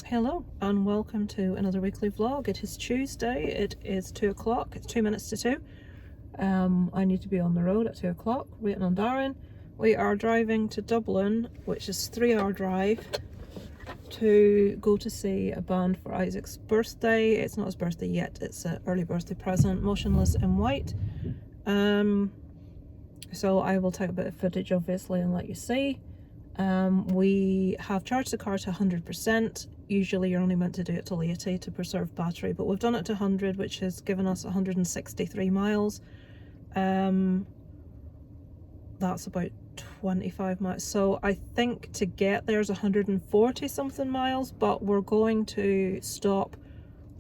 Hello and welcome to another weekly vlog. It is Tuesday, it is 2 o'clock, it's 2 minutes to 2. I need to be on the road at 2 o'clock, waiting on Darren. We are driving to Dublin, which is a 3-hour drive, to go to see a band for Isaac's birthday. It's not his birthday yet, it's an early birthday present, Motionless in white. So I will take a bit of footage obviously and let you see. We have charged the car to 100%. Usually you're only meant to do it till 80 to preserve battery, but we've done it to 100, which has given us 163 miles. That's about 25 miles. So I think to get there's 140 something miles, but we're going to stop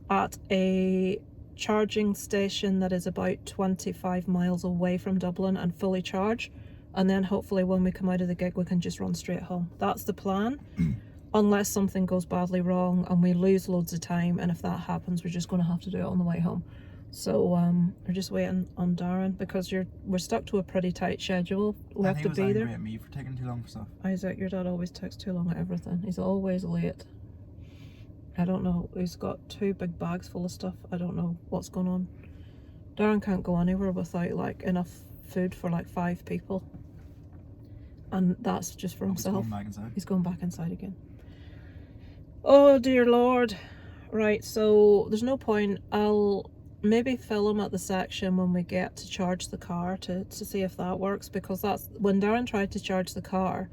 at a charging station that is about 25 miles away from Dublin and fully charge. And then hopefully when we come out of the gig we can just run straight home. That's the plan. Unless something goes badly wrong and we lose loads of time, and if that happens we're just going to have to do it on the way home. So we're just waiting on Darren because we're stuck to a pretty tight schedule. We have to be there. At me for taking too long for stuff. Isaac, your dad always takes too long at everything. He's always late. I don't know, he's got 2 big bags full of stuff. I don't know what's going on. Darren can't go anywhere without like enough food for like 5 people. And that's just for himself. He's going back inside again. Oh dear Lord. Right, so there's no point. I'll maybe film at the section when we get to charge the car to see if that works, because that's when Darren tried to charge the car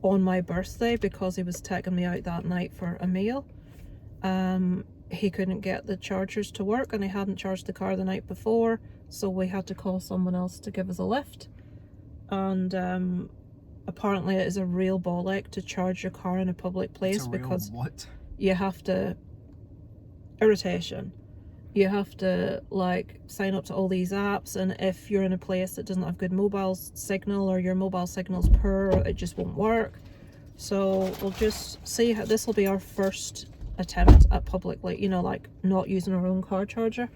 on my birthday, because he was taking me out that night for a meal. He couldn't get the chargers to work and he hadn't charged the car the night before, so we had to call someone else to give us a lift. And apparently it is a real bollock to charge your car in a public place, because you have to, irritation, you have to like sign up to all these apps, and if you're in a place that doesn't have good mobile signal, or your mobile signal's poor, it just won't work. So we'll just see how this will be our first attempt at public, like, you know, like not using our own car charger.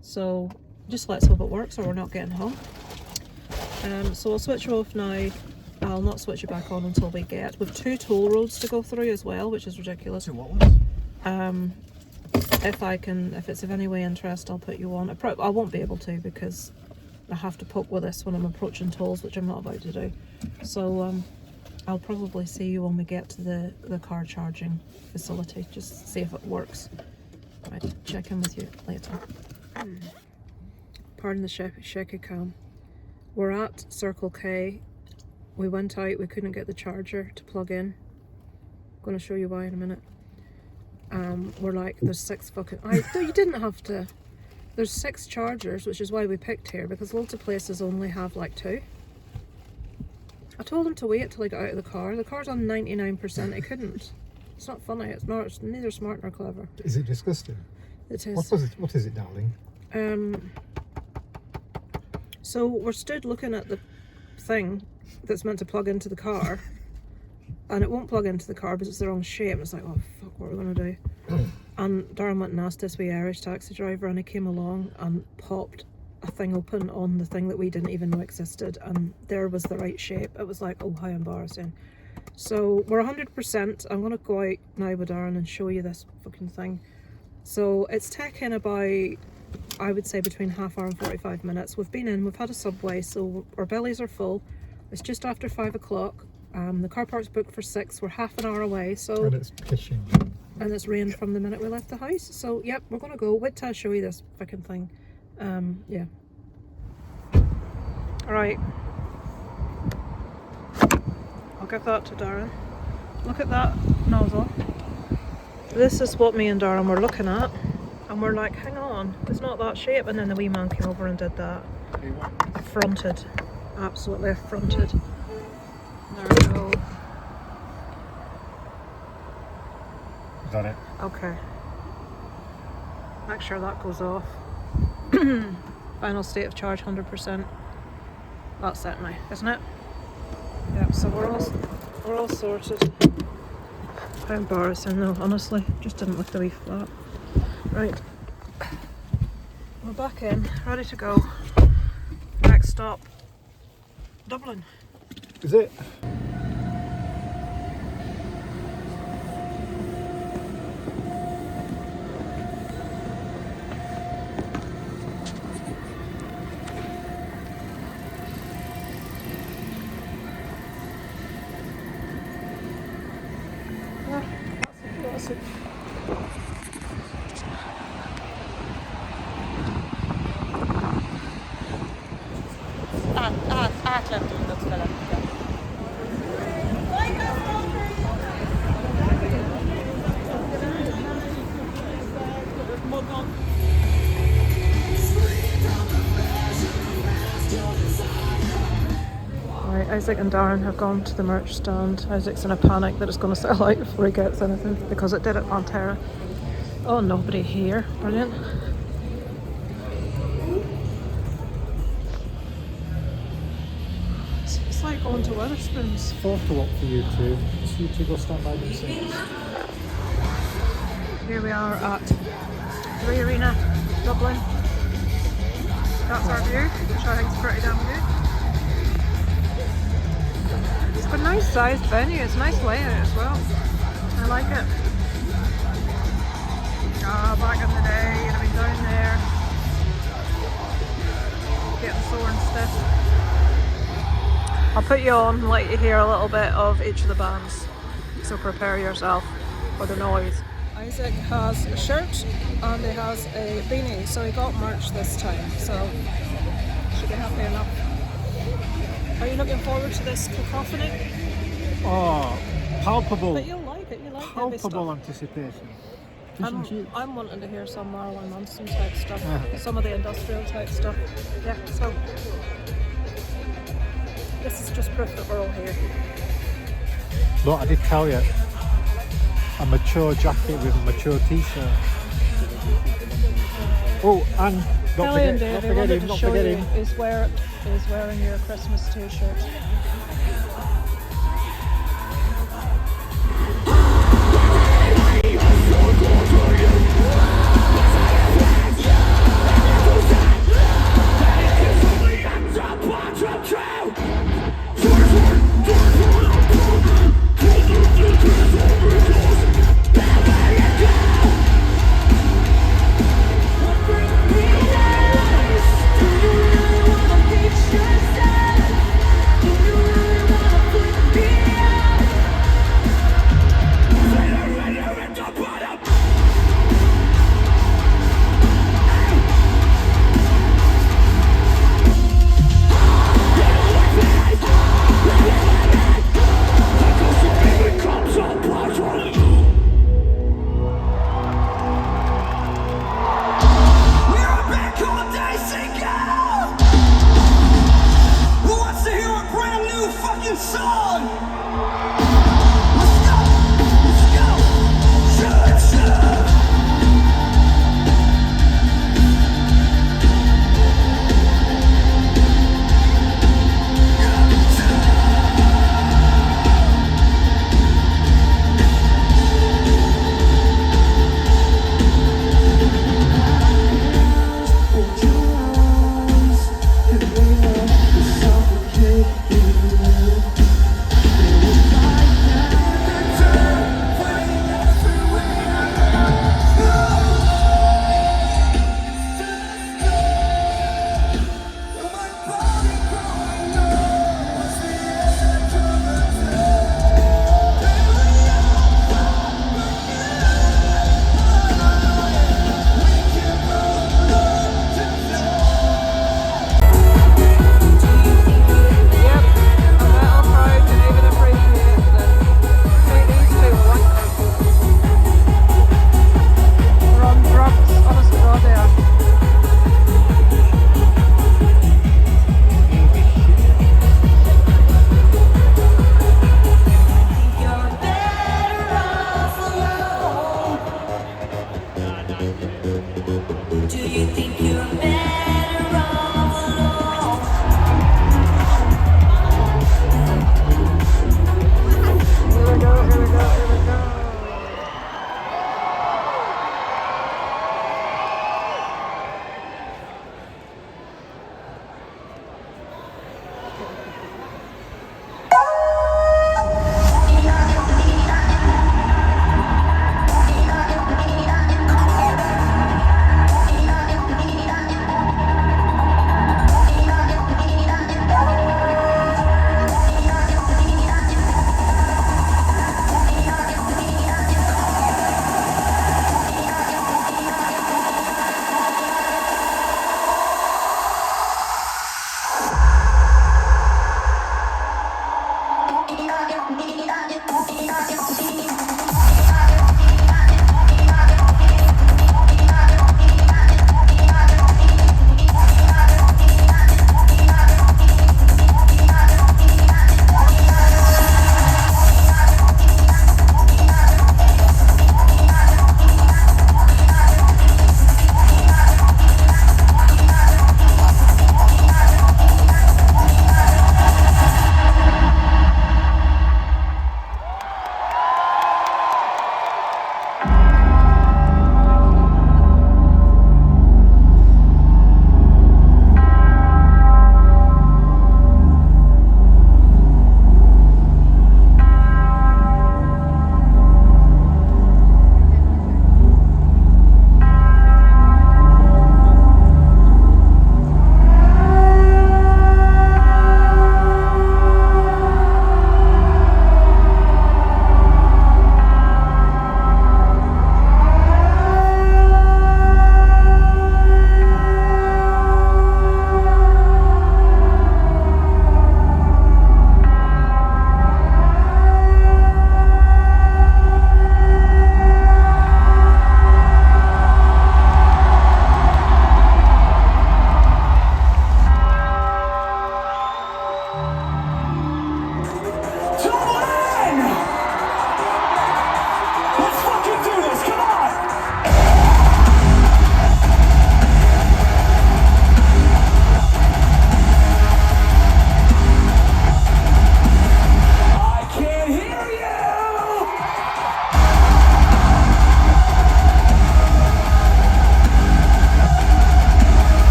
So just let's hope it works or we're not getting home. So I'll switch her off now. I'll not switch it back on until we get. We've 2 toll roads to go through as well, which is ridiculous. 2 what ones? If it's of any way interest, I'll put you on. I won't be able to because I have to poke with this when I'm approaching tolls, which I'm not about to do. So I'll probably see you when we get to the car charging facility, just see if it works. Right, check in with you later. Pardon the shaky cam. We're at Circle K. We went out, we couldn't get the charger to plug in. I'm going to show you why in a minute. We're like, there's 6 fucking... you didn't have to... There's 6 chargers, which is why we picked here, because loads of places only have like 2. I told him to wait till I got out of the car. The car's on 99%, I couldn't. It's not funny, it's neither smart nor clever. Is it disgusting? It is. What is it, darling? So we're stood looking at the thing that's meant to plug into the car, and it won't plug into the car because it's the wrong shape. It's like, oh fuck, what are we gonna do? And Darren went and asked this wee Irish taxi driver, and he came along and popped a thing open on the thing that we didn't even know existed, and there was the right shape. It was like, oh, how embarrassing. So we're 100%. I'm gonna go out now with Darren and show you this fucking thing. So it's taken about, I would say, between half hour and 45 minutes. We've been in, we've had a Subway, so our bellies are full. It's just after 5 o'clock. The car park's booked for 6. We're half an hour away. So and it's pissing. And it's rained from the minute we left the house. So yep, we're gonna go. Wait till I show you this fucking thing. Yeah. Alright. I'll give that to Darren. Look at that nozzle. This is what me and Darren were looking at. And we're like, hang on, it's not that shape. And then the wee man came over and did that. Affronted. Absolutely affronted. There we go. Is that it? Okay. Make sure that goes off. Final state of charge 100%. That's it now, isn't it? Yep, so we're all sorted. How embarrassing though, honestly. Just didn't lift the wee flap. Right. We're back in, ready to go. Next stop, Dublin. Is it? Isaac. Átlettünk 5 felett. Right, Isaac and Darren have gone to the merch stand. Isaac's in a panic that it's going to sell out before he gets anything because it did at Pantera. Oh, nobody here. Brilliant. It's like going to Wetherspoons. Photo op for you two. Just you two go stand by themselves. Here we are at the Arena, Dublin. That's our view, which I think is pretty damn good. It's got a nice sized venue, it's a nice layout as well. I like it. Ah, back in the day, you'd have been down there getting sore and stiff. I'll put you on and let you hear a little bit of each of the bands, so prepare yourself for the noise. Isaac has a shirt and he has a beanie, so he got merch this time, so should be happy enough. Are you looking forward to this cacophony? Oh, palpable. But you'll like it, you like heavy Palpable stuff. anticipation. Fish and chips. I'm wanting to hear some Marilyn Manson type stuff, some of the industrial type stuff. Yeah, so this is just proof that we're all here. Look, I did tell you. A mature jacket with a mature t-shirt. Oh, and Kelly and not Davey forget wanted him, to not show forget you him. is wearing your Christmas t-shirt.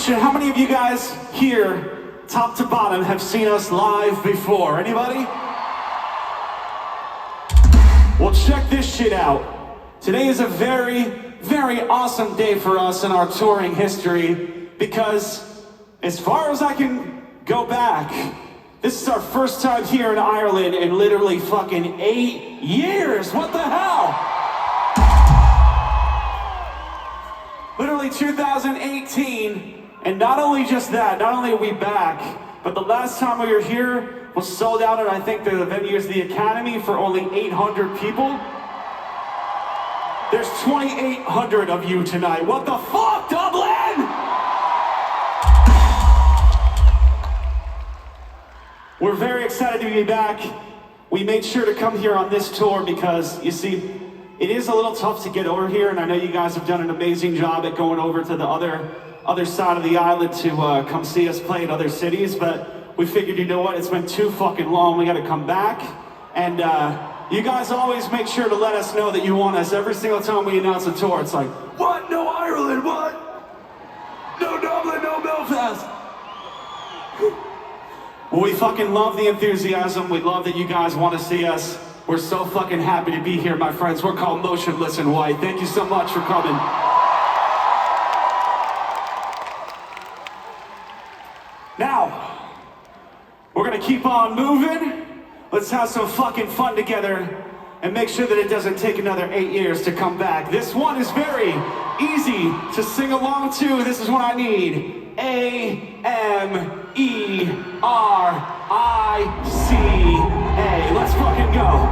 question. How many of you guys here, top to bottom, have seen us live before? Anybody? Well, check this shit out. Today is a very, very awesome day for us in our touring history because as far as I can go back, this is our first time here in Ireland in literally fucking 8 years. What the hell? Literally 2018, and not only just that, not only are we back, but the last time we were here was sold out at, I think, the venue is the Academy for only 800 people. There's 2,800 of you tonight. What the fuck, Dublin? We're very excited to be back. We made sure to come here on this tour because, you see, it is a little tough to get over here, and I know you guys have done an amazing job at going over to the other side of the island to come see us play in other cities, but we figured, you know what, it's been too fucking long, we gotta come back, and you guys always make sure to let us know that you want us. Every single time we announce a tour, it's like, what? No Ireland, what? No Dublin, no Belfast. Well, we fucking love the enthusiasm. We love that you guys want to see us. We're so fucking happy to be here, my friends. We're called Motionless in White. Thank you so much for coming. Now, we're gonna keep on moving. Let's have some fucking fun together and make sure that it doesn't take another 8 years to come back. This one is very easy to sing along to. This is what I need. A-M-E-R-I-C-A. Let's fucking go.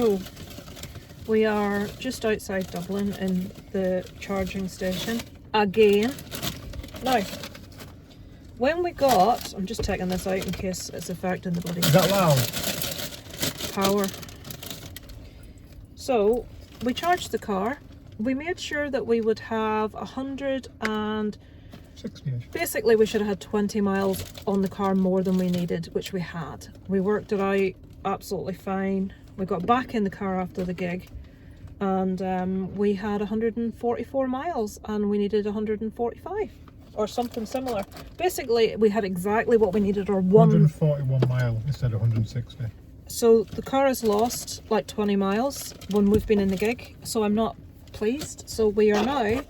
So, we are just outside Dublin in the charging station again. Now, when we got, I'm just taking this out in case it's affecting the bloody Is that loud? power. So, we charged the car. We made sure that we would have 60-ish. basically we should have had 20 miles on the car more than we needed, which we had. We worked it out absolutely fine. We got back in the car after the gig, and we had 144 miles and we needed 145 or something similar. Basically we had exactly what we needed, or 141 mile instead of 160. So the car has lost like 20 miles when we've been in the gig, so I'm not pleased. So we are now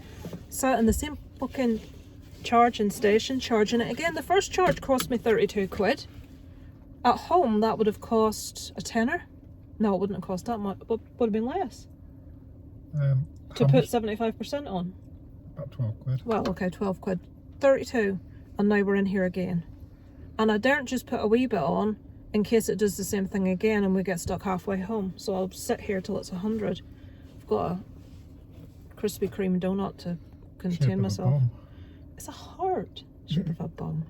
sat in the same fucking charging station, charging it again. The first charge cost me 32 quid. At home that would have cost a tenner. No, it wouldn't have cost that much, but would have been less. To put 75% on. About 12 quid. Well, okay, 12 quid. 32, and now we're in here again. And I daren't just put a wee bit on in case it does the same thing again and we get stuck halfway home. So I'll sit here till it's 100. I've got a Krispy Kreme donut to contain myself. It's a heart shape of a bum.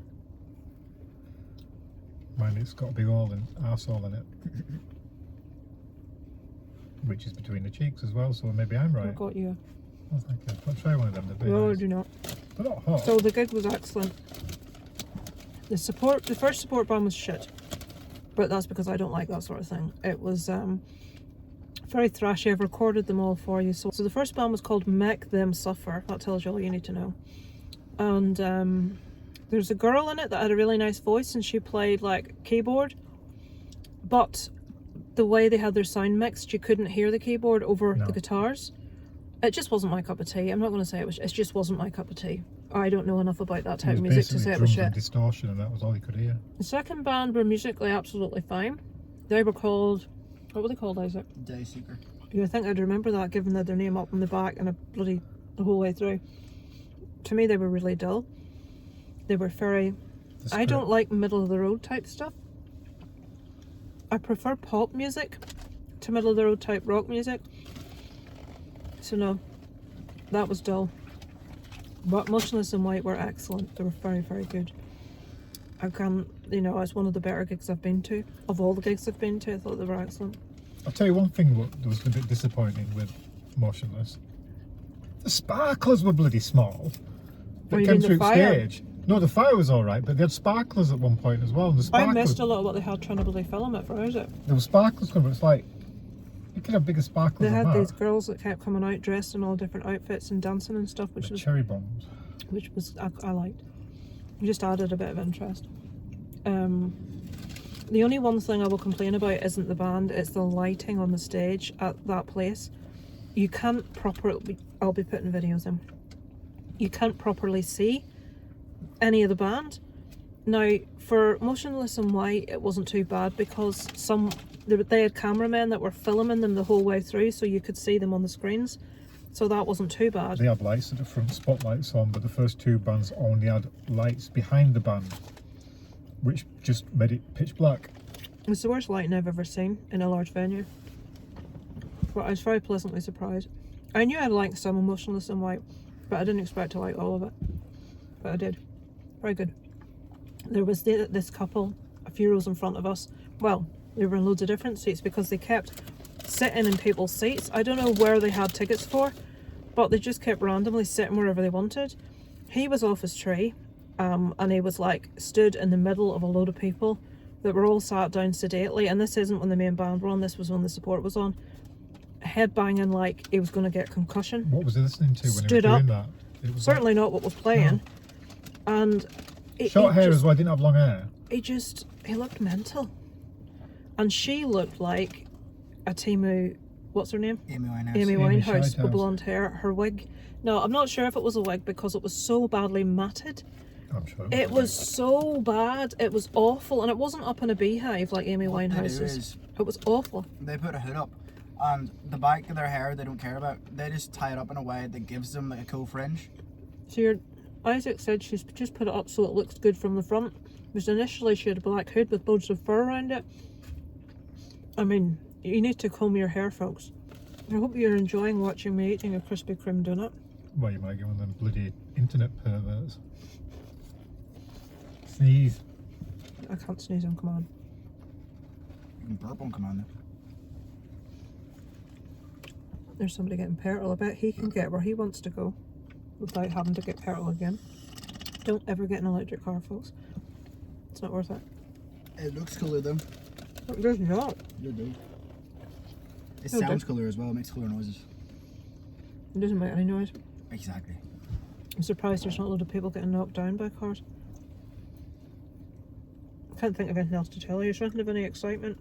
Mine, it's got a big arsehole in it. Which is between the cheeks as well, so maybe I'm right. I've got you. Oh, thank you. I'll try one of them. They're No, I nice. do not. They're not hot. So the gig was excellent. The first support band was shit. But that's because I don't like that sort of thing. It was very thrashy. I've recorded them all for you. So the first band was called Make Them Suffer. That tells you all you need to know. And there's a girl in it that had a really nice voice, and she played like keyboard. But the way they had their sound mixed, you couldn't hear the keyboard over the guitars. It just wasn't my cup of tea. I'm not going to say it was. It just wasn't my cup of tea. I don't know enough about that type of music to say it was shit. Distortion, and that was all you could hear. The second band were musically absolutely fine. They were called, what were they called, Isaac? Dayseeker. You would think I'd remember that, given that their name up on the back and the whole way through. To me, they were really dull. They were very. I don't like middle of the road type stuff. I prefer pop music to middle of the road type rock music. So no, that was dull. But Motionless and White were excellent. They were very, very good. I can, it's one of the better gigs I've been to. Of all the gigs I've been to, I thought they were excellent. I'll tell you one thing that was a bit disappointing with Motionless. The sparklers were bloody small. They came through stage. No, the fire was alright, but they had sparklers at one point as well. And the sparklers, I missed a lot of what they had trying to bloody film it for, is it? There were sparklers coming, but it's like, you could have bigger sparklers They than had that. these girls that kept coming out dressed in all different outfits and dancing and stuff, which was cherry bombs. Which was I liked. It just added a bit of interest. The only one thing I will complain about isn't the band, it's the lighting on the stage at that place. You can't properly, I'll be putting videos in, you can't properly see any of the band. Now for Motionless and White it wasn't too bad because they had cameramen that were filming them the whole way through, so you could see them on the screens, so that wasn't too bad. They had lights at the front, spotlights on, but the first two bands only had lights behind the band, which just made it pitch black. It's the worst lighting I've ever seen in a large venue, but I was very pleasantly surprised. I knew I'd like some Motionless and White, but I didn't expect to like all of it, but I did. Very good. There was this couple a few rows in front of us. Well, they were in loads of different seats because they kept sitting in people's seats. I don't know where they had tickets for, but they just kept randomly sitting wherever they wanted. He was off his tree, and he was like stood in the middle of a load of people that were all sat down sedately, and this isn't when the main band were on, this was when the support was on, head banging like he was going to get concussion. What was he listening to when Stood he was up. doing that? It was Certainly not what was playing. No. And short hair as well, didn't have long hair. He looked mental. And she looked like a Timu, what's her name? Amy Winehouse. Amy Winehouse with Winehouse. blonde hair. Her wig. No, I'm not sure if it was a wig because it was so badly matted. I'm sure. It was so bad. It was awful. And it wasn't up in a beehive like Amy What they do Winehouse's. is It was awful. they put a hood up, and the back of their hair they don't care about. They just tie it up in a way that gives them like a cool fringe. So Isaac said she's just put it up so it looks good from the front. Because initially she had a black hood with loads of fur around it. I mean, You need to comb your hair, folks. I hope you're enjoying watching me eating a Krispy Kreme donut. Well, you might get one of them bloody internet perverts. Sneeze. I can't sneeze on command. You can burp on command. There's somebody getting petrol. I bet he can get where he wants to go without having to get petrol again. Don't ever get an electric car, folks. It's not worth it. It looks cooler though. It does not. It do. It No, sounds it cooler as well. It makes cooler noises. It doesn't make any noise. Exactly. I'm surprised there's not a load of people getting knocked down by cars. I can't think of anything else to tell you. There's nothing of any excitement.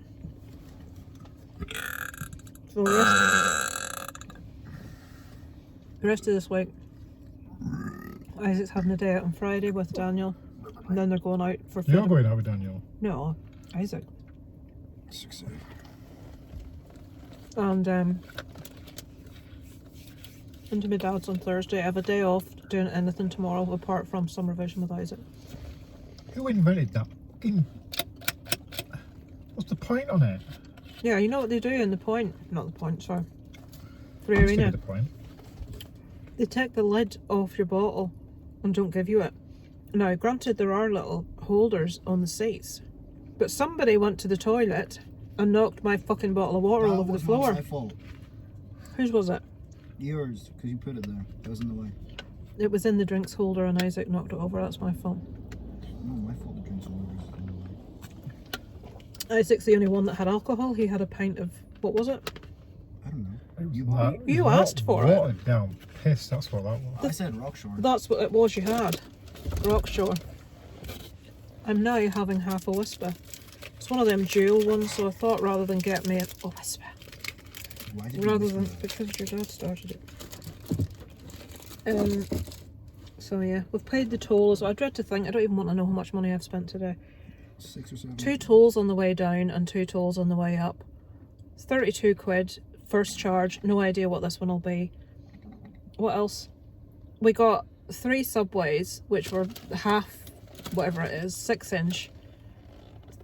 So the rest of this week, Isaac's having a day out on Friday with Daniel, and then they're going out for food. You're going out with Daniel. No, Isaac. 6 And into my dad's on Thursday. I have a day off doing anything tomorrow apart from some revision with Isaac. Who invented that? Fucking... What's the point on it? Yeah, you know what they do in the point? Not the point, sorry. Three Let's give Arena. it the point. They take the lid off your bottle and don't give you it. Now, granted, there are little holders on the seats, but somebody went to the toilet and knocked my fucking bottle of water all over the floor. My fault. Whose was it? Yours, because you put it there. It was in the way. It was in the drinks holder and Isaac knocked it over. That's my fault. No, my fault. The drinks were in the way. Isaac's the only one that had alcohol. He had a pint of, what was it? I don't know. It was You that- bought it? You wa- asked for it. Watered down piss, that's what that was. I said Rockshore. That's what it was you had. Rockshore. I'm now having half a whisper. It's one of them dual ones, so I thought rather than get me a whisper, Why did you rather whisper than that? because your dad started it. So yeah, we've paid the toll as well. I dread to think, I don't even want to know how much money I've spent today. 6 or 7. 2 tolls on the way down and 2 tolls on the way up. It's 32 quid, first charge, no idea what this one will be. What else? We got 3 Subways, which were half, whatever it is, 6-inch.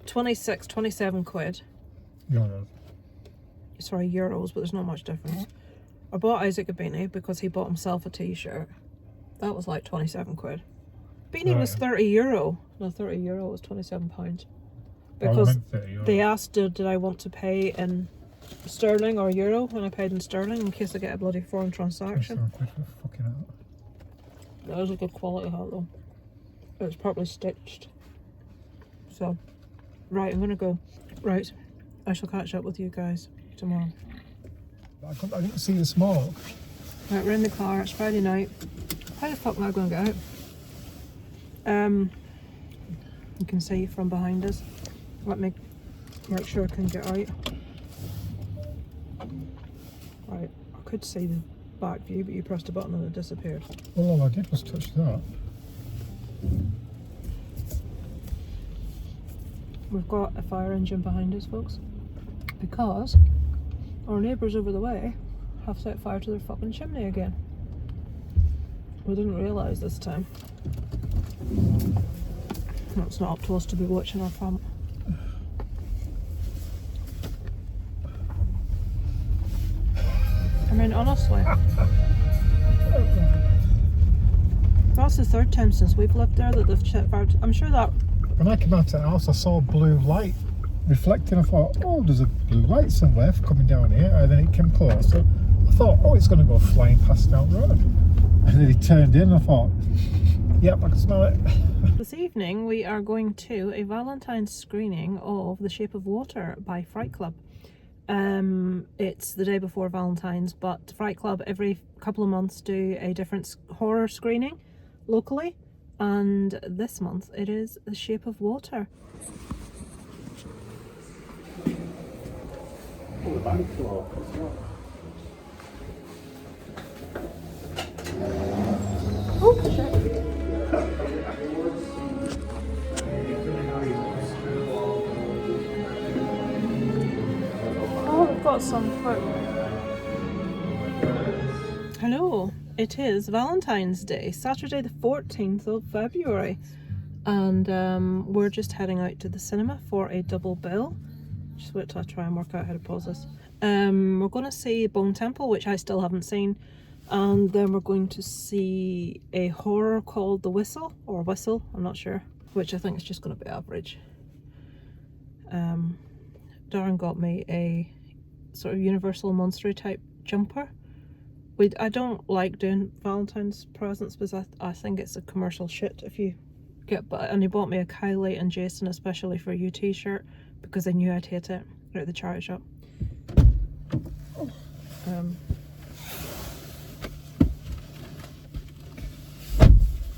26, 27 quid. Euros. Sorry, euros, but there's not much difference. I bought Isaac a beanie because he bought himself a t-shirt. That was like 27 quid. Beanie was Right. €30. No, €30 was £27. I Because meant 30 euros. they asked did I want to pay in sterling or euro, and I paid in sterling in case I get a bloody foreign transaction. 27 quid for fucking hell. That was a good quality hat though. It was properly stitched. So, right, I'm gonna go. Right, I shall catch up with you guys tomorrow. I didn't see the smoke. Right, we're in the car, it's Friday night. How the fuck am I going to get out? You can see from behind us. Let me make sure I can get out. Right, I could see the back view, but you pressed a button and it disappeared. Well, all I did was touch that. We've got a fire engine behind us, folks, because our neighbours over the way have set fire to their fucking chimney again. We didn't realise this time. No, it's not up to us to be watching our front. I mean, honestly, that's the 3rd time since we've lived there that they've set fire. I'm sure that When I came out of the house, I saw a blue light reflecting. I thought, oh, there's a blue light somewhere coming down here. And then it came closer. I thought, oh, it's going to go flying past down the road. And then it turned in. I thought, yep, I can smell it. this evening we are going to a Valentine's screening of The Shape of Water by Fright Club. It's the day before Valentine's, but Fright Club every couple of months do a different horror screening locally, and this month it is The Shape of Water. Oh shit. Oh, we've got some fruit. Hello, it is Valentine's Day, Saturday the 14th of February, and we're just heading out to the cinema for a double bill. Just wait till I try and work out how to pause this. We're going to see Bone Temple, which I still haven't seen. And then we're going to see a horror called The Whistle, or Whistle, I'm not sure. Which I think is just going to be average. Darren got me a sort of Universal Monster type jumper. I don't like doing Valentine's presents because I think it's a commercial shit if you get, and he bought me a Kylie and Jason especially for you t-shirt because I knew I'd hate it at the charity shop.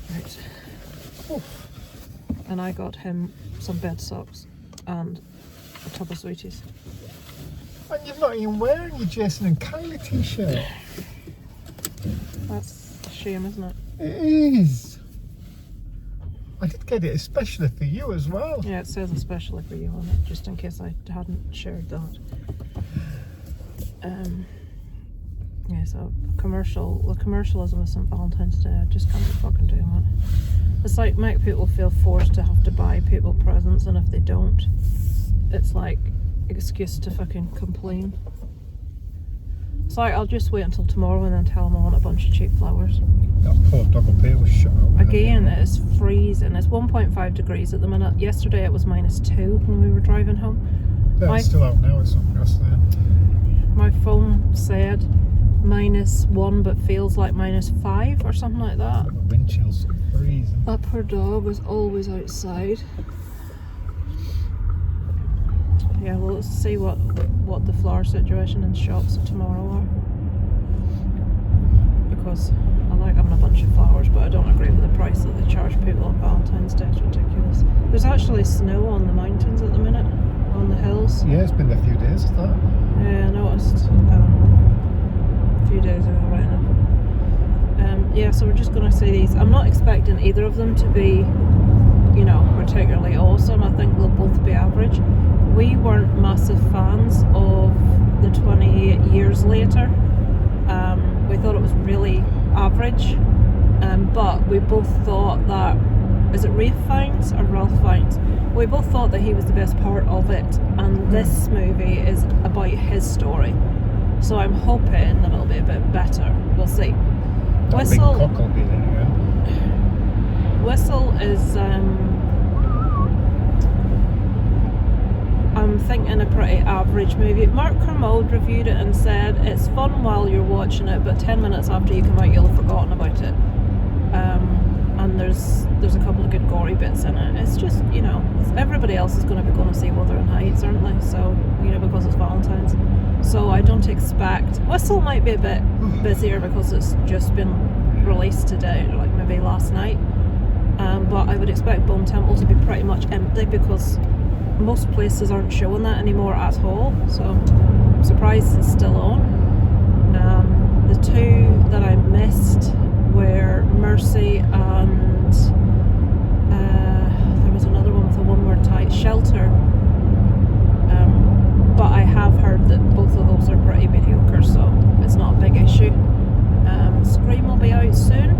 Right. And I got him some bed socks and a tub of sweeties. And you're not even wearing your Jason and Kylie t-shirt. That's a shame, isn't it? It is. I did get it especially for you as well. Yeah, it says especially for you on it, just in case I hadn't shared that. Yeah, so the commercialism of St. Valentine's Day, I just can't be fucking doing that. It's like, make people feel forced to have to buy people presents, and if they don't, it's like excuse to fucking complain. It's like, I'll just wait until tomorrow and then tell them I want a bunch of cheap flowers. That poor dog up here was shut out. Again, it is freezing. It's 1.5 degrees at the minute. Yesterday it was -2 when we were driving home. It's still out now, it's on gas there. My phone said -1 but feels like -5 or something like that. The wind chill's freezing. That poor dog was always outside. Yeah, well, let's see what the flower situation in shops tomorrow are. Because I like having a bunch of flowers, but I don't agree with the price that they charge people on Valentine's Day. It's ridiculous. There's actually snow on the mountains at the minute, on the hills. Yeah, it's been a few days, is that? Yeah, I noticed a few days ago, right enough. Yeah, so we're just going to see these. I'm not expecting either of them to be, you know, particularly awesome. I think they'll both be average. We weren't massive fans of the 28 Years Later. We thought it was really average, but we both thought that, is it Rafe Fiennes or Ralph Fiennes? We both thought that he was the best part of it, and this movie is about his story. So I'm hoping that it'll be a bit better. We'll see. That Whistle. big cock will be there, yeah. Whistle is, I'm thinking a pretty average movie. Mark Kermode reviewed it and said it's fun while you're watching it, but 10 minutes after you come out you'll have forgotten about it. And there's a couple of good gory bits in it. It's just, you know, everybody else is going to be going to see Wuthering Heights, aren't they? So, you know, because it's Valentine's. So I don't expect... Whistle might be a bit busier because it's just been released today, like maybe last night. But I would expect Bone Temple to be pretty much empty because most places aren't showing that anymore at all. So I'm surprised it's still on. The two that I missed were Mercy and there was another one with a one-word title, Shelter. But I have heard that both of those are pretty mediocre, so it's not a big issue. Scream will be out soon.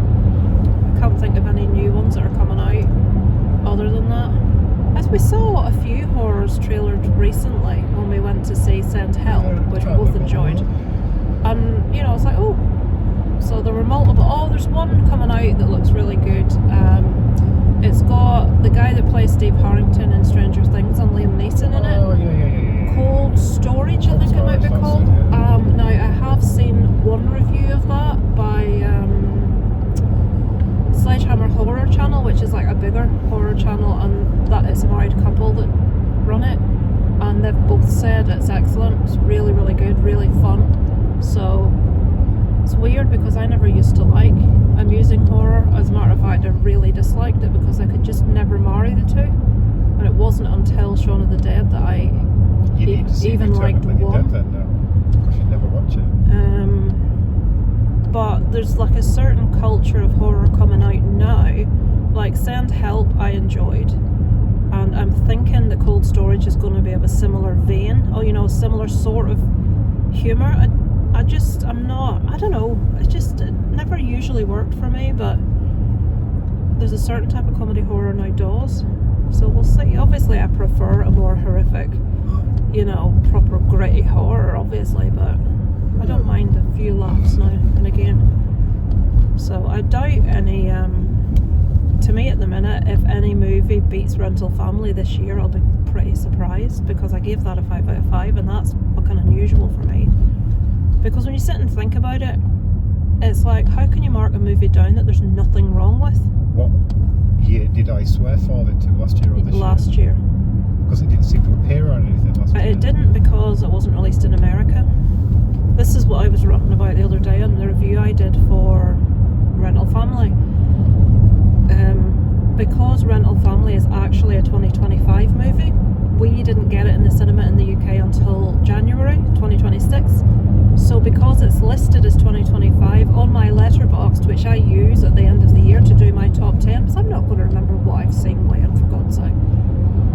I can't think of any new ones that are coming out other than that. As we saw a few horrors trailered recently when we went to see Send Help, which we both enjoyed. And, you know, it's like, oh, so there were multiple. Oh, there's one coming out that looks really good. It's got the guy that plays Steve Harrington in Stranger Things and Liam Neeson in it. Oh, yeah. Cold Storage, I think it might be called. Now, I have seen one review of that by Sledgehammer Horror Channel, which is like a bigger horror channel, and that it's a married couple that run it, and they've both said it's excellent. It's really, really good, really fun. So it's weird because I never used to like amusing horror. As a matter of fact, I really disliked it because I could just never marry the two, and it wasn't until Shaun of the Dead that I even liked one. Because you never watch it. But there's like a certain culture of horror coming out now. Like Send Help I enjoyed, and I'm thinking that Cold Storage is going to be of a similar vein, or, you know, similar sort of humour. I don't know, it never usually worked for me, but there's a certain type of comedy horror now does, so we'll see. Obviously I prefer a more horrific, you know, obviously, but I don't mind a few laughs now and again. So I doubt any, to me at the minute, if any movie beats Rental Family this year, I'll be pretty surprised, because I gave that a 5 out of 5, and that's fucking unusual for me. Because when you sit and think about it, it's like, how can you mark a movie down that there's nothing wrong with? What year did I Swear fall into? Last year or this year? Last year. Because it didn't seem to appear on anything last year. It didn't, because it wasn't released in America. This is what I was ranting about the other day on the review I did for Rental Family. Because Rental Family is actually a 2025 movie, we didn't get it in the cinema in the UK until January 2026. So because it's listed as 2025 on my Letterboxd, which I use at the end of the year to do my top 10, because I'm not going to remember what I've seen when, for God's sake.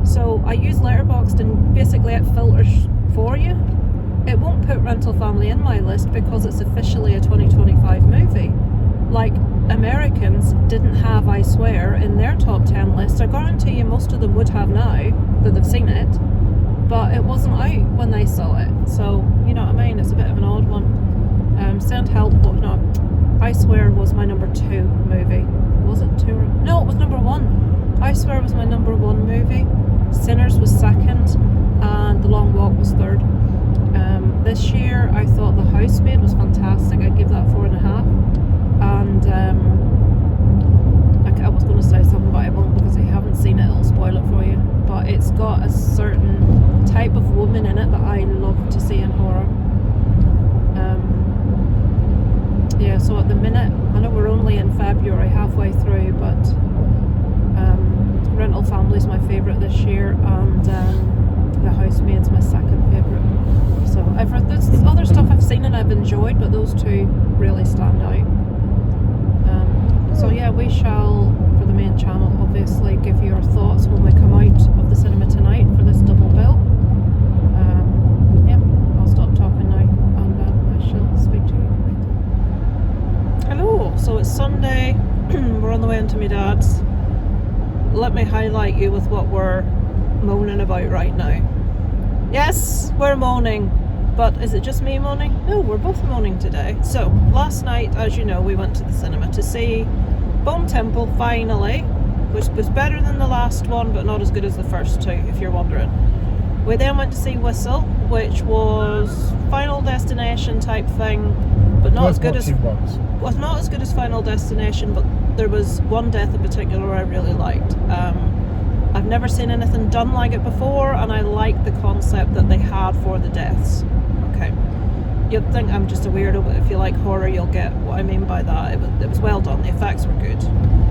So I use Letterboxd, and basically it filters for you. It won't put Rental Family in my list because it's officially a 2025 movie. Like, Americans didn't have I Swear in their top 10 list. I guarantee you most of them would have now that they've seen it, but it wasn't out when they saw it. So, you know what I mean? It's a bit of an odd one. Send Help, but no. I Swear was my number 2 movie. Was it 2 or... No, it was number 1. I Swear was my number 1 movie. Sinners was 2nd, and The Long Walk was 3rd. This year I thought The Housemaid was fantastic. I'd give that 4.5. And I was going to say something, but I won't, because if you haven't seen it, it'll spoil it for you. But it's got a certain type of woman in it that I love to see in horror. Yeah, so at the minute, I know we're only in February, halfway through, but Rental Family's my favourite this year, and The Housemaid's my 2nd favourite. So there's other stuff I've seen and I've enjoyed, but those 2 really stand out. So yeah, we shall, for the main channel, obviously give you our thoughts when we come out of the cinema tonight for this double bill. Yeah, I'll stop talking now, and I shall speak to you later. Hello, so it's Sunday, we're on the way into my dad's. Let me highlight you with what we're moaning about right now. Yes, we're moaning, but is it just me moaning? No, we're both moaning today. So, last night, as you know, we went to the cinema to see Bone Temple, finally, which was better than the last one, but not as good as the first 2, if you're wondering. We then went to see Whistle, which was Final Destination type thing, but not as good as... was not as good as Final Destination, but there was one death in particular I really liked. I've never seen anything done like it before, and I like the concept that they had for the deaths. Okay. You'd think I'm just a weirdo, but if you like horror, you'll get what I mean by that. It was well done, the effects were good.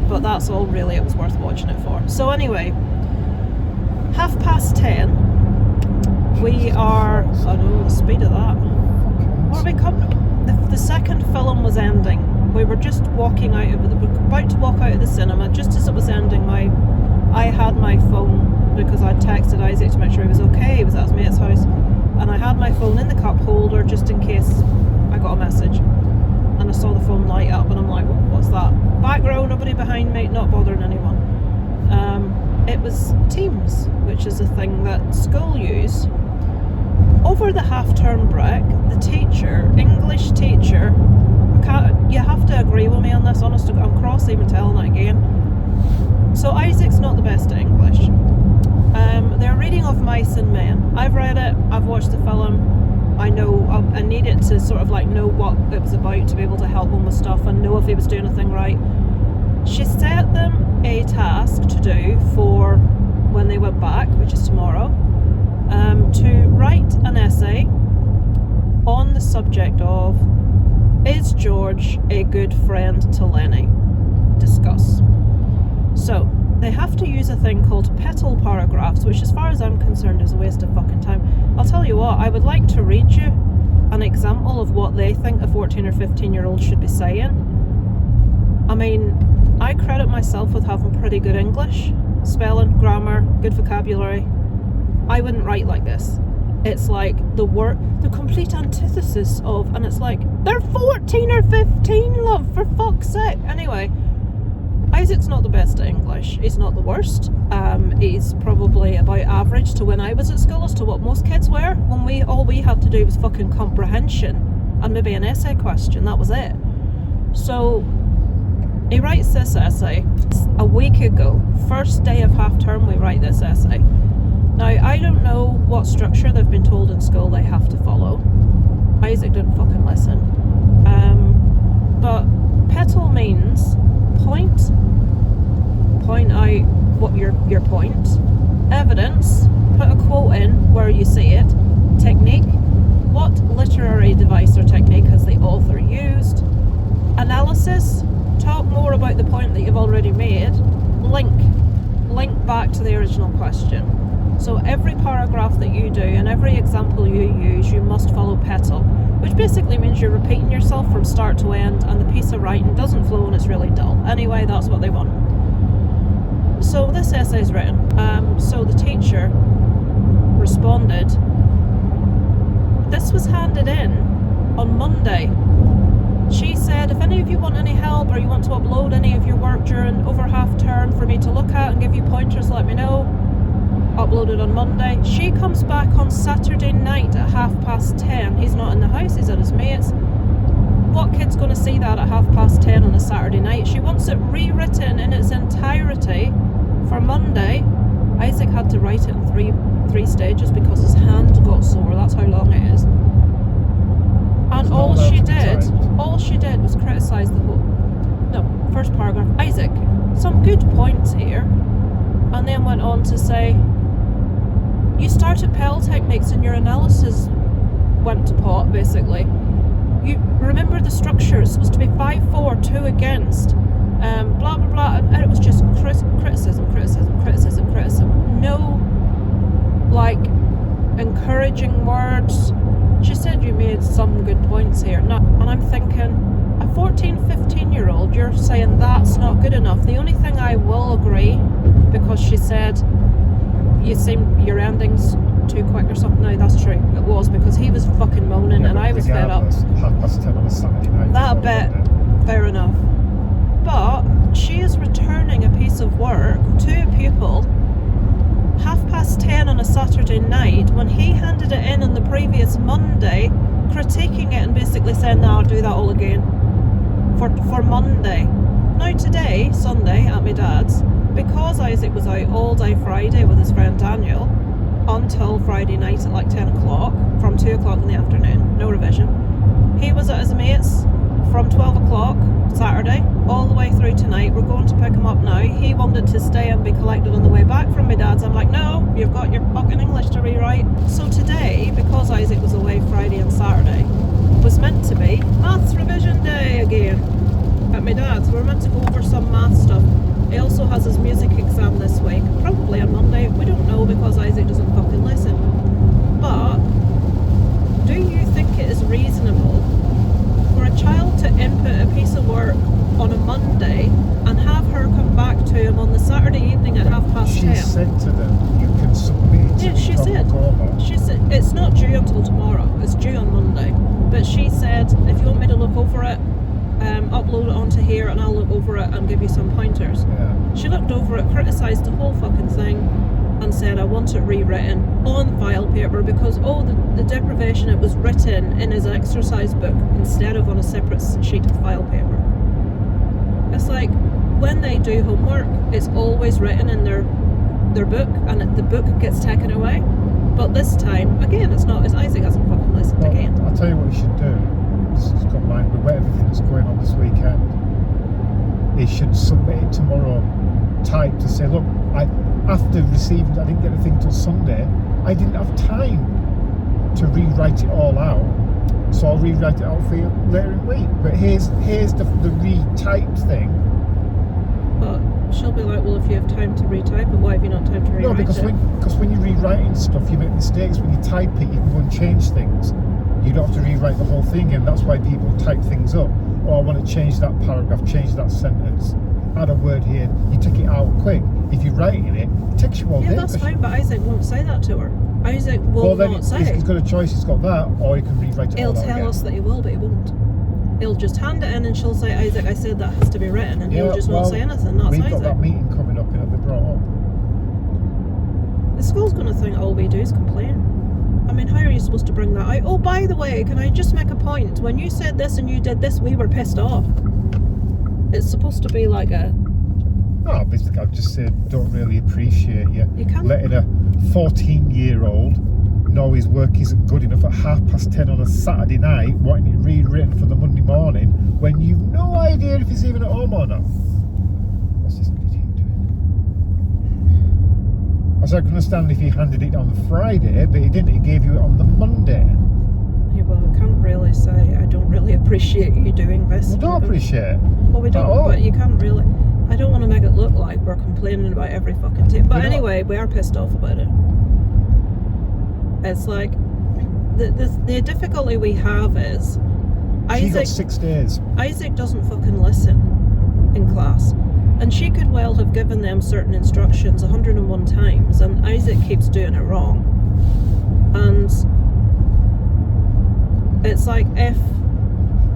But that's all really it was worth watching it for. So anyway, 10:30, we are... I know, the speed of that. What are we coming... The second film was ending. We were just walking out of... We were about to walk out of the cinema. Just as it was ending, I had my phone, because I'd texted Isaac to make sure he was okay. He was at his mate's house. And I had my phone in the cup holder just in case I got a message. And I saw the phone light up, and I'm like, what's that? Back row, nobody behind me, not bothering anyone. It was Teams, which is a thing that school use. Over the half-term break, the teacher, English teacher, you have to agree with me on this, honestly, I'm cross even telling it again. So Isaac's not the best at English. They're reading of Mice and Men. I've read it, I've watched the film, I know, I needed to sort of like know what it was about to be able to help him with stuff and know if he was doing anything right. She set them a task to do for when they went back, which is tomorrow, to write an essay on the subject of, is George a good friend to Lenny? Discuss. So, they have to use a thing called petal paragraphs, which as far as I'm concerned is a waste of fucking time. I'll tell you what, I would like to read you an example of what they think a 14 or 15-year-old should be saying. I mean, I credit myself with having pretty good English, spelling, grammar, good vocabulary. I wouldn't write like this. It's like the complete antithesis of, and it's like, they're 14 or 15, love, for fuck's sake. Anyway, Isaac's not the best at English. He's not the worst. He's probably about average to when I was at school as to what most kids were. When all we had to do was fucking comprehension and maybe an essay question. That was it. So he writes this essay a week ago. First day of half term, we write this essay. Now, I don't know what structure they've been told in school they have to follow. Isaac didn't fucking listen. But petal means point out what your point. Evidence, put a quote in where you see it. Technique, what literary device or technique has the author used? Analysis, talk more about the point that you've already made. Link back to the original question. So every paragraph that you do and every example you use, you must follow petal, which basically means you're repeating yourself from start to end and the piece of writing doesn't flow and it's really dull. Anyway, that's what they want. So this essay is written. So the teacher responded. This was handed in on Monday. She said, if any of you want any help or you want to upload any of your work during over half term for me to look at and give you pointers, let me know. Uploaded on Monday. She comes back on Saturday night at 10:30. He's not in the house, he's at his mates. What kid's going to see that at 10:30 on a Saturday night? She wants it rewritten in its entirety for Monday. Isaac had to write it in three stages because his hand got sore. That's how long it is. And all she did was criticise the first paragraph. Isaac, some good points here. And then went on to say, you started petal techniques and your analysis went to pot, basically. You remember the structure, it's supposed to be 5-4, 2 against, blah, blah, blah. And it was just criticism. No, like, encouraging words. She said you made some good points here. No, and I'm thinking, a 14, 15-year-old, you're saying that's not good enough. The only thing I will agree, because she said, you seem your ending's too quick or something. No, that's true. It was because he was fucking moaning and I was fed up. 10:30 on a Saturday night. That bit, fair enough. But she is returning a piece of work to a pupil 10:30 on a Saturday night when he handed it in on the previous Monday, critiquing it and basically saying, no, I'll do that all again for Monday. Now today, Sunday, at my dad's, because Isaac was out all day Friday with his friend Daniel until Friday night at like 10 o'clock, from 2 o'clock in the afternoon, no revision. He was at his mates from 12 o'clock Saturday all the way through tonight. We're going to pick him up now. He wanted to stay and be collected on the way back from my dad's. I'm like, no, you've got your fucking English to rewrite. So today, because Isaac was away Friday and Saturday, was meant to be maths revision day again at my dad's. We're meant to go over some math stuff. He also has his music exam this week, probably on Monday. We don't know because Isaac doesn't fucking listen. But do you think it is reasonable for a child to input a piece of work on a Monday and have her come back to him on the Saturday evening at 10:30? She said to them, you can submit it. Yeah, she said it's not due until tomorrow, it's due on Monday. But she said, if you want me to look over it, upload it onto here and I'll look over it and give you some pointers. Yeah. She looked over it, criticised the whole fucking thing and said, I want it rewritten on file paper because the deprivation, it was written in his exercise book instead of on a separate sheet of file paper. It's like, when they do homework, it's always written in their book and the book gets taken away. But this time, again, it's Isaac hasn't fucking listened again. I'll tell you what you should do. This is combined with everything that's going on this weekend. He should submit it tomorrow, type to say, look, after receiving, I didn't get anything till Sunday. I didn't have time to rewrite it all out, so I'll rewrite it out for you later in the week. But here's the retyped thing. But she'll be like, well, if you have time to retype it, why have you not time to rewrite it? No, because when you're rewriting stuff, you make mistakes. When you type it, you can go and change things. You don't have to rewrite the whole thing, and that's why people type things up. Oh, I want to change that paragraph, change that sentence, add a word here. You take it out quick. If you're writing it, it takes you all day. Yeah, that's fine, but Isaac won't say that to her. Isaac will not say. He's got a choice. He's got that, or he can rewrite it all out again. He'll tell us that he will, but he won't. he'll just hand it in and she'll say, Isaac, I said that has to be written, and he'll just not say anything. That's we've Isaac. got that meeting coming up and they brought up. The school's going to think all we do is complain. I mean, how are you supposed to bring that out? Oh, by the way, can I just make a point? When you said this and you did this, we were pissed off. It's supposed to be like a... No, basically I've just said, don't really appreciate you can't... letting a 14-year-old know his work isn't good enough at 10:30 on a Saturday night, wanting it rewritten for the Monday morning, when you've no idea if he's even at home or not. What's this idiot doing? I said I can understand if he handed it on Friday, but he didn't, he gave you it on the Monday. Yeah, well, I can't really say I don't really appreciate you doing this. We don't appreciate it. Well, we don't, but you can't really... I don't want to make it look like we're complaining about every fucking tip. But anyway, we are pissed off about it. It's like, the difficulty we have is... She got 6 days. Isaac doesn't fucking listen in class. And she could well have given them certain instructions 101 times, and Isaac keeps doing it wrong. And it's like, if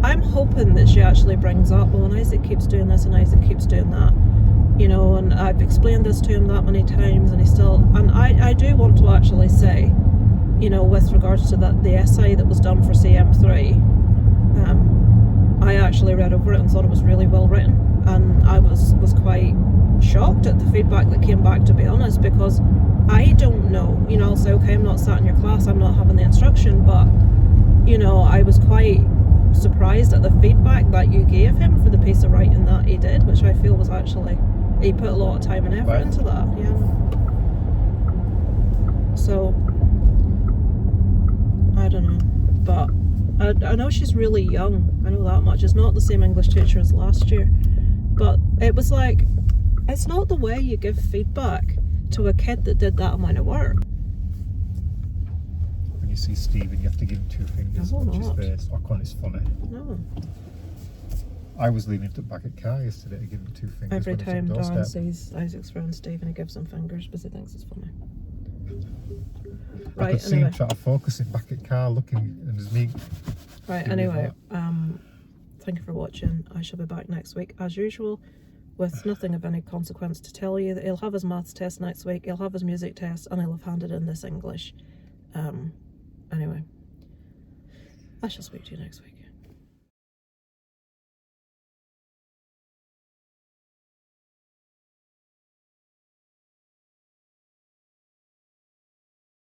I'm hoping that she actually brings up, well, and Isaac keeps doing this and Isaac keeps doing that, you know, and I've explained this to him that many times, and he still, and I do want to actually say, you know, with regards to the essay that was done for CM3, I actually read over it and thought it was really well written, and I was quite shocked at the feedback that came back, to be honest, because I don't know, you know, I'll say, okay, I'm not sat in your class, I'm not having the instruction, but, you know, I was quite surprised at the feedback that you gave him for the piece of writing that he did, which I feel was actually, he put a lot of time and effort into that, yeah. So, I don't know, but I know she's really young, I know that much. It's not the same English teacher as last year, but it was like, it's not the way you give feedback to a kid that did that amount of work. When you see Stephen, you have to give him 2 fingers, watch his face. I can't, it's funny. No. I was leaning back at car yesterday to give him 2 fingers. Every time Darren sees Isaac's friend Stephen, he gives him fingers because he thinks it's funny. I could see him trying to focus him back at car, looking, and there's me. Right, anyway, thank you for watching. I shall be back next week, as usual, with nothing of any consequence to tell you. He'll have his maths test next week, he'll have his music test, and he'll have handed in this English. Anyway, I shall speak to you next week.